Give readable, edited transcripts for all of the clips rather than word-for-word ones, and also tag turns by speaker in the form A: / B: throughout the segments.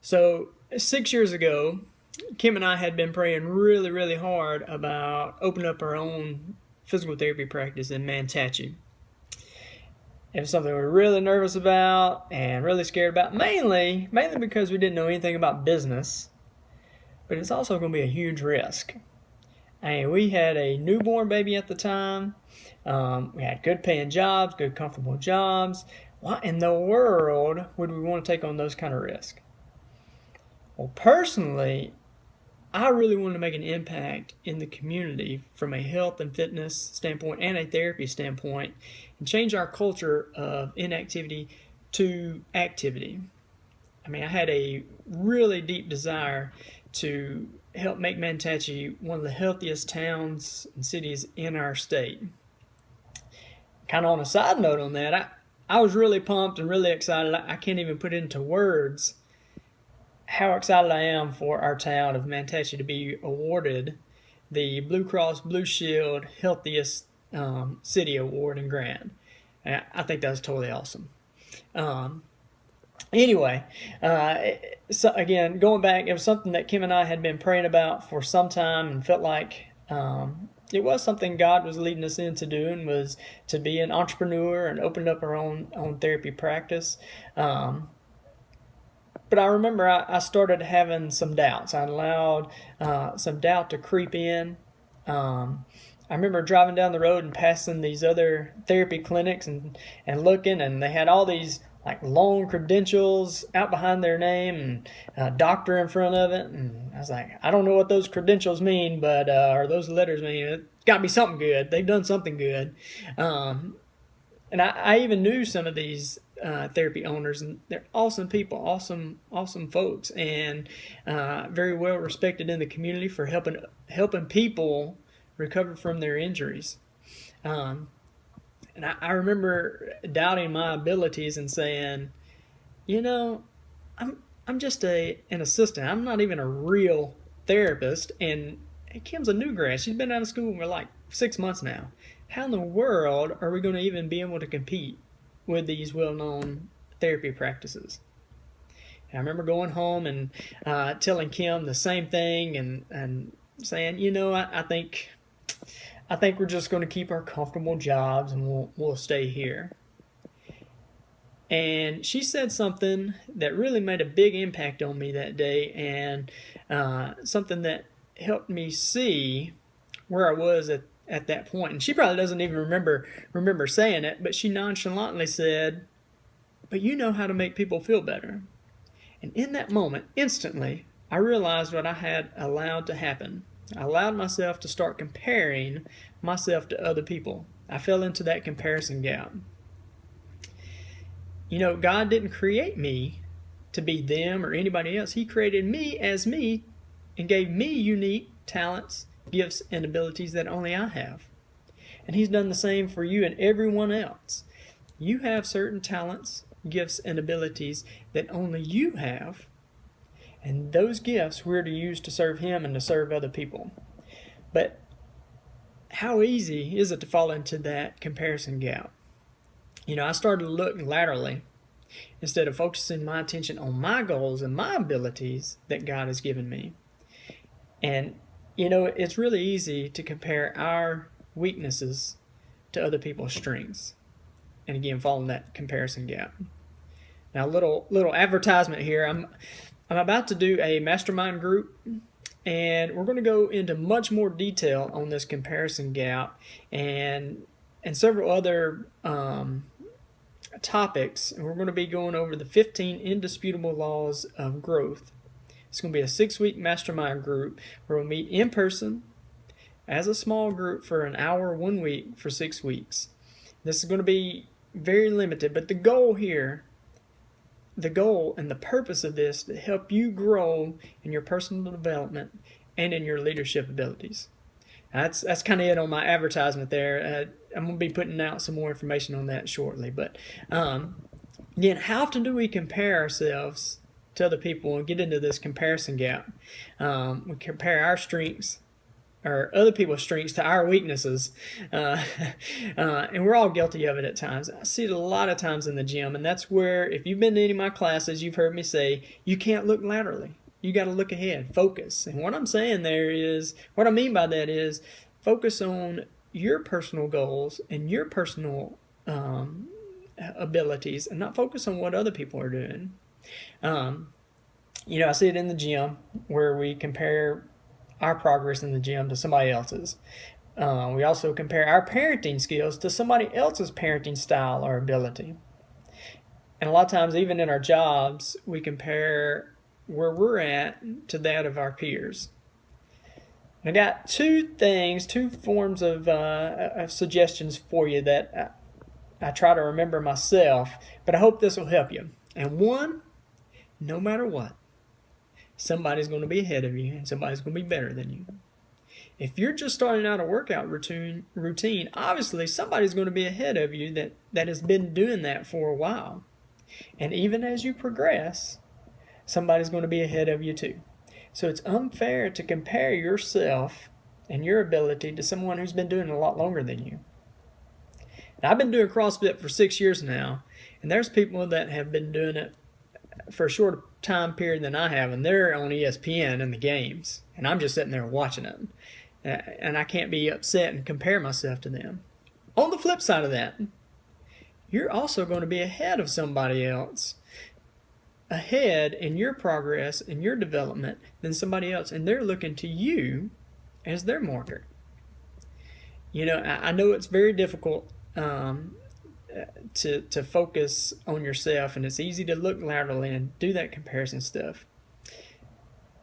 A: So 6 years ago, Kim and I had been praying really, really hard about opening up our own physical therapy practice in Manatee. It was something we were really nervous about and really scared about, mainly because we didn't know anything about business. But it's also going to be a huge risk. And we had a newborn baby at the time. We had good paying jobs, good comfortable jobs. Why in the world would we want to take on those kind of risks? Well, personally, I really wanted to make an impact in the community from a health and fitness standpoint and a therapy standpoint and change our culture of inactivity to activity. I mean, I had a really deep desire to help make Manatee one of the healthiest towns and cities in our state. Kind of on a side note on that, I was really pumped and really excited. I can't even put into words how excited I am for our town of Manatee to be awarded the Blue Cross Blue Shield Healthiest City Award and grant. I think that's totally awesome. Anyway, so again, going back, it was something that Kim and I had been praying about for some time and felt like it was something God was leading us into doing, was to be an entrepreneur and open up our own therapy practice. But I remember I started having some doubts. I allowed some doubt to creep in. I remember driving down the road and passing these other therapy clinics and looking, and they had all these like long credentials out behind their name and doctor in front of it. And I was like, I don't know what those credentials mean, but or those letters mean. It's got to be something good. They've done something good. And I even knew some of these therapy owners, and they're awesome people, awesome folks, and very well respected in the community for helping people recover from their injuries. And I remember doubting my abilities and saying, I'm just an assistant. I'm not even a real therapist. And Kim's a new grad. She's been out of school for like 6 months now. How in the world are we going to even be able to compete with these well-known therapy practices? And I remember going home and telling Kim the same thing and saying, I think we're just going to keep our comfortable jobs and we'll stay here. And she said something that really made a big impact on me that day, and something that helped me see where I was at that point. And she probably doesn't even remember saying it, but she nonchalantly said, "But you know how to make people feel better." And in that moment, instantly, I realized what I had allowed to happen. I allowed myself to start comparing myself to other people. I fell into that comparison gap. God didn't create me to be them or anybody else. He created me as me and gave me unique talents, gifts, and abilities that only I have. And He's done the same for you and everyone else. You have certain talents, gifts, and abilities that only you have. And those gifts we're to use to serve Him and to serve other people. But how easy is it to fall into that comparison gap? I started to look laterally instead of focusing my attention on my goals and my abilities that God has given me. And, it's really easy to compare our weaknesses to other people's strengths. And again, fall in that comparison gap. Now, a little advertisement here. I'm about to do a mastermind group, and we're going to go into much more detail on this comparison gap and several other topics. And we're going to be going over the 15 indisputable laws of growth. It's going to be a 6-week mastermind group where we'll meet in person as a small group for an hour 1 week for 6 weeks. This is going to be very limited, but the goal and the purpose of this is to help you grow in your personal development and in your leadership abilities. That's kind of it on my advertisement there. I'm going to be putting out some more information on that shortly. But again, how often do we compare ourselves to other people and get into this comparison gap? We compare our strengths or other people's strengths to our weaknesses. And we're all guilty of it at times. I see it a lot of times in the gym, and that's where, if you've been to any of my classes, you've heard me say, you can't look laterally. You got to look ahead, focus. And what I'm saying there is, what I mean by that is, focus on your personal goals and your personal abilities, and not focus on what other people are doing. I see it in the gym where we compare our progress in the gym to somebody else's. We also compare our parenting skills to somebody else's parenting style or ability. And a lot of times, even in our jobs, we compare where we're at to that of our peers. And I got two forms of suggestions for you that I try to remember myself, but I hope this will help you. And one, no matter what, somebody's going to be ahead of you and somebody's going to be better than you. If you're just starting out a workout routine, obviously somebody's going to be ahead of you that has been doing that for a while. And even as you progress, somebody's going to be ahead of you too. So it's unfair to compare yourself and your ability to someone who's been doing it a lot longer than you. Now, I've been doing CrossFit for 6 years now, and there's people that have been doing it for a shorter time period than I have, and they're on ESPN in the games, and I'm just sitting there watching them. And I can't be upset and compare myself to them. On the flip side of that, you're also going to be ahead of somebody else, ahead in your progress and your development than somebody else, and they're looking to you as their marker. I know it's very difficult to focus on yourself, and it's easy to look laterally and do that comparison stuff.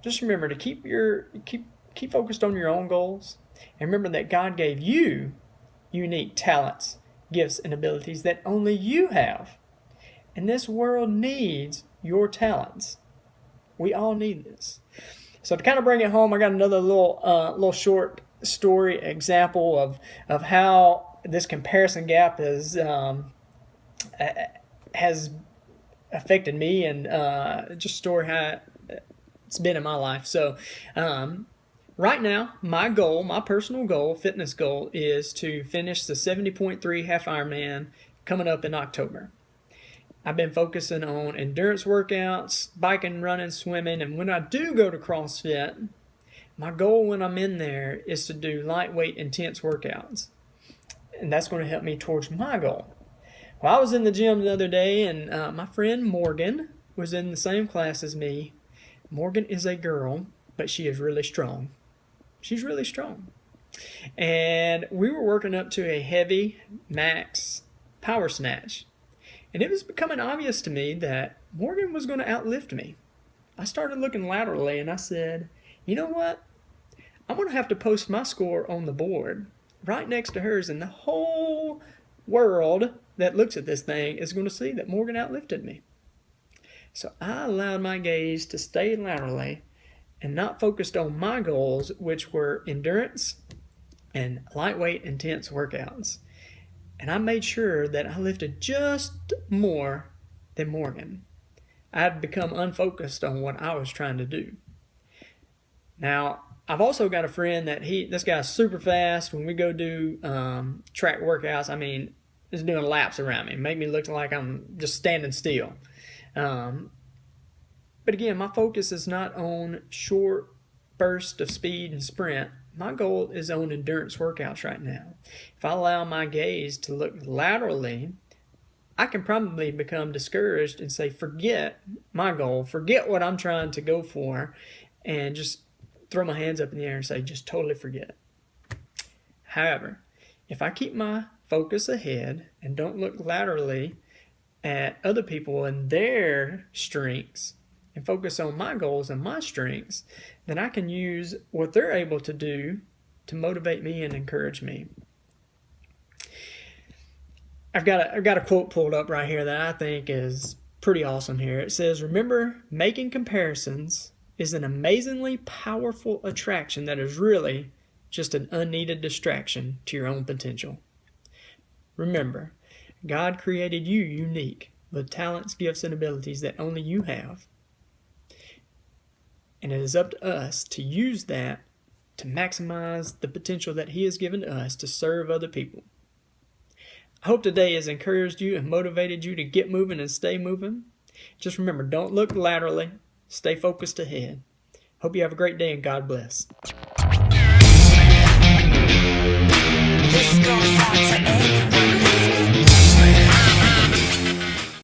A: Just remember to keep focused on your own goals, and remember that God gave you unique talents, gifts, and abilities that only you have. And this world needs your talents. We all need this. So to kind of bring it home, I got another little short story example of how this comparison gap has affected me, and just story how it's been in my life. So right now, my personal goal, fitness goal, is to finish the 70.3 half Ironman coming up in October. I've been focusing on endurance workouts, biking, running, swimming, and when I do go to CrossFit, my goal when I'm in there is to do lightweight, intense workouts. And that's going to help me towards my goal. Well, I was in the gym the other day, and my friend Morgan was in the same class as me. Morgan is a girl, but she is really strong. She's really strong. And we were working up to a heavy max power snatch. And it was becoming obvious to me that Morgan was going to outlift me. I started looking laterally, and I said, you know what? I'm going to have to post my score on the board right next to hers, and the whole world that looks at this thing is going to see that Morgan outlifted me. So I allowed my gaze to stay laterally and not focused on my goals, which were endurance and lightweight, intense workouts. And I made sure that I lifted just more than Morgan. I had become unfocused on what I was trying to do. Now, I've also got a friend that this guy's super fast. When we go do track workouts, I mean, he's doing laps around me, make me look like I'm just standing still. But again, my focus is not on short bursts of speed and sprint. My goal is on endurance workouts right now. If I allow my gaze to look laterally, I can probably become discouraged and say, forget my goal, forget what I'm trying to go for, and just throw my hands up in the air and say, just totally forget it. However, if I keep my focus ahead and don't look laterally at other people and their strengths and focus on my goals and my strengths, then I can use what they're able to do to motivate me and encourage me. I've got a quote pulled up right here that I think is pretty awesome here. It says, remember, making comparisons is an amazingly powerful attraction that is really just an unneeded distraction to your own potential. Remember, God created you unique with talents, gifts, and abilities that only you have. And it is up to us to use that to maximize the potential that He has given to us to serve other people. I hope today has encouraged you and motivated you to get moving and stay moving. Just remember, don't look laterally. Stay focused ahead. Hope you have a great day and God bless.